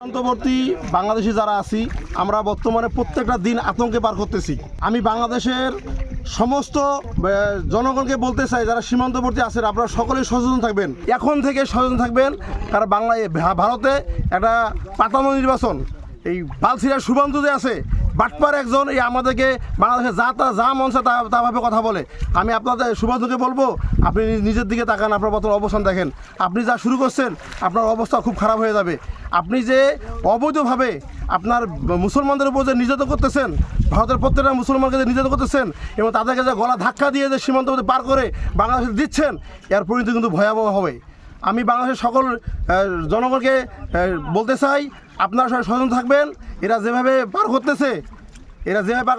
সীমান্তবর্তী বাংলাদেশি যারা আছি আমরা বর্তমানে প্রত্যেকটা দিন আতঙ্কে পার করতেছি। আমি বাংলাদেশের সমস্ত জনগণকে বলতে চাই যারা সীমান্তবর্তী আছেন আপনারা সকলেই সচেতন থাকবেন, এখন থেকে সচেতন থাকবেন। কারণ ভারতে একটা পাতানো নির্বাচন, এই বালছিরা শুভেন্দু যে আছে বাটপার একজন, এই আমাদেরকে বাংলাদেশে যা মন চায় তা ভাবে কথা বলে। আমি আপনাদের শুভেন্দুকে বলবো আপনি নিজের দিকে তাকান, আপনার বর্তমান অবস্থান দেখেন। আপনি যা শুরু করছেন আপনার অবস্থা খুব খারাপ হয়ে যাবে। আপনি যে অবৈধভাবে আপনার মুসলমানদের উপর যে নির্যাতন করতেছেন, ভারতের প্রত্যেকটা মুসলমানকে যে নির্যাতন করতেছেন এবং তাদেরকে যে গলা ধাক্কা দিয়ে যে সীমান্তবর্তী পার করে বাংলাদেশে দিচ্ছেন, এর পরিণতি কিন্তু ভয়াবহ হবে। আমি বাংলাদেশের সকল জনগণকে বলতে চাই আপনারা সবাই সচেতন থাকবেন। এরা যেভাবে পার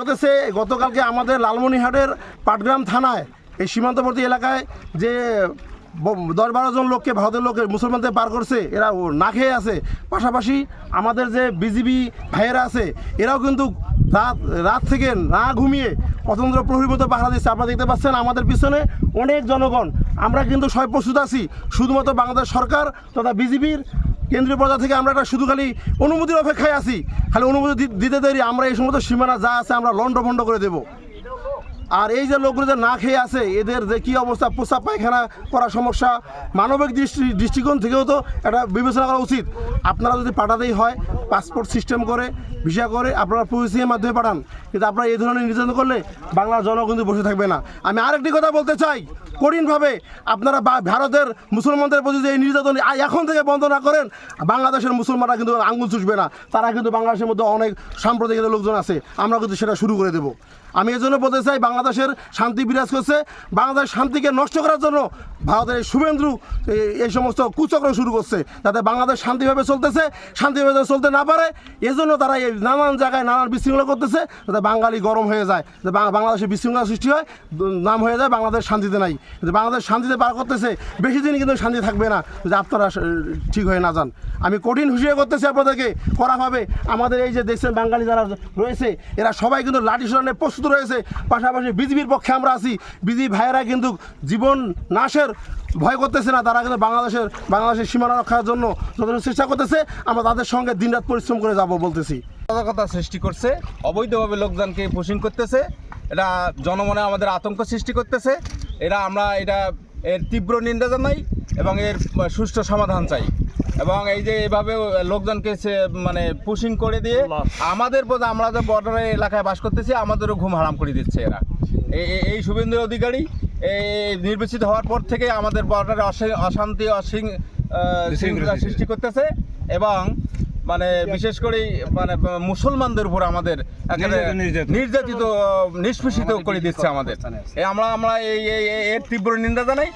করতেছে গতকালকে আমাদের লালমনিরহাটের পাটগ্রাম থানায় এই সীমান্তবর্তী এলাকায় যে 10-12 জন লোককে ভারতের লোকের মুসলমানদের পার করছে, এরা না খেয়ে আছে। পাশাপাশি আমাদের যে বিজিবি ভাইয়েরা আছে এরাও কিন্তু রাত থেকে না ঘুমিয়ে অতন্ত্র প্রহরীর মতো পাহারা দিচ্ছে। আপনারা দেখতে পাচ্ছেন আমাদের পিছনে অনেক জনগণ। আমরা কিন্তু সবাই প্রস্তুত আছি, শুধুমাত্র বাংলাদেশ সরকার তথা বিজিবির কেন্দ্রীয় পর্যায় থেকে আমরা একটা শুধু খালি অনুমতির অপেক্ষায় আছি। খালি অনুমতি দিতে দেরি, আমরা এই সমস্ত সীমানা যা আছে আমরা লণ্ডভণ্ড করে দেব। আর এই যে লোকগুলো যে না খেয়ে আছে এদের যে কী অবস্থা, প্রস্রাব পায়খানা করার সমস্যা, মানবিক দৃষ্টিকোণ থেকেও তো এটা বিবেচনা করা উচিত। আপনারা যদি পাঠাতেই হয় পাসপোর্ট সিস্টেম করে ভিসা করে আপনারা প্রসেসিংয়ের মাধ্যমে পাঠান, কিন্তু আপনারা এই ধরনের নির্যাতন করলে বাংলার জনগণ কিন্তু বসে থাকবে না। আমি আরেকটি কথা বলতে চাই, কঠিনভাবে আপনারা ভারতের মুসলমানদের প্রতি যে এই নির্যাতন এখন থেকে বন্ধ না করেন, বাংলাদেশের মুসলমানরা কিন্তু আঙুল চুষবে না। তারা কিন্তু বাংলাদেশের মধ্যে অনেক সাম্প্রদায়িক লোকজন আছে, আমরা কিন্তু সেটা শুরু করে দেব। আমি এই জন্য বলতে চাই বাংলাদেশের শান্তি বিরাজ করছে, বাংলাদেশের শান্তিকে নষ্ট করার জন্য ভারতের এই শুভেন্দু এই সমস্ত কুচক্র শুরু করছে, যাতে বাংলাদেশ শান্তিভাবে চলতেছে, শান্তিভাবে চলতে না পারে। এজন্য তারা এই নানান জায়গায় নানান বিশৃঙ্খলা করতেছে, যাতে বাঙালি গরম হয়ে যায়, যাতে বাংলাদেশের বিশৃঙ্খলা সৃষ্টি হয়, নাম হয়ে যায় বাংলাদেশ শান্তিতে নাই। যদি বাংলাদেশ শান্তিতে পার করতেছে বেশি দিন কিন্তু শান্তি থাকবে না যদি আপনারা ঠিক হয়ে না যান। আমি কঠিন হুঁশিয়ারি করতেছি আপনাদেরকে, করা হবে। আমাদের এই যে দেখছেন বাঙালি যারা রয়েছে এরা সবাই কিন্তু লাঠি সরানোর প্রস্তুত রয়েছে। পাশাপাশি বিজিবির পক্ষে আমরা আছি, বিজিবি ভাইয়েরা কিন্তু জীবন নাশের ভয় করতেছে না, তারা কিন্তু বাংলাদেশের সীমানা রক্ষার জন্য যতটুকু চেষ্টা করতেছে, আমরা তাদের সঙ্গে দিনরাত পরিশ্রম করে যাব বলতেছি। কথা সৃষ্টি করছে, অবৈধভাবে লোকজনকে পুশিং করতেছে, এটা জনমনে আমাদের আতঙ্ক সৃষ্টি করতেছে। এর তীব্র নিন্দা জানাই এবং এর সুষ্ঠু সমাধান চাই। এবং এই যে এভাবে লোকজনকে মানে পুশিং করে দিয়ে আমরা যে বর্ডারের এলাকায় বাস করতেছি আমাদেরও ঘুম হারাম করে দিচ্ছে এরা। এই শুভেন্দু অধিকারী এই নির্বাচিত হওয়ার পর থেকে আমাদের বর্ডারে অশান্তি শৃঙ্খলা সৃষ্টি করতেছে এবং মানে বিশেষ করে মানে মুসলমানদের উপর আমাদের নির্যাতিত নিষ্পেষিত করে দিচ্ছে আমাদের। আমরা এর তীব্র নিন্দা জানাই।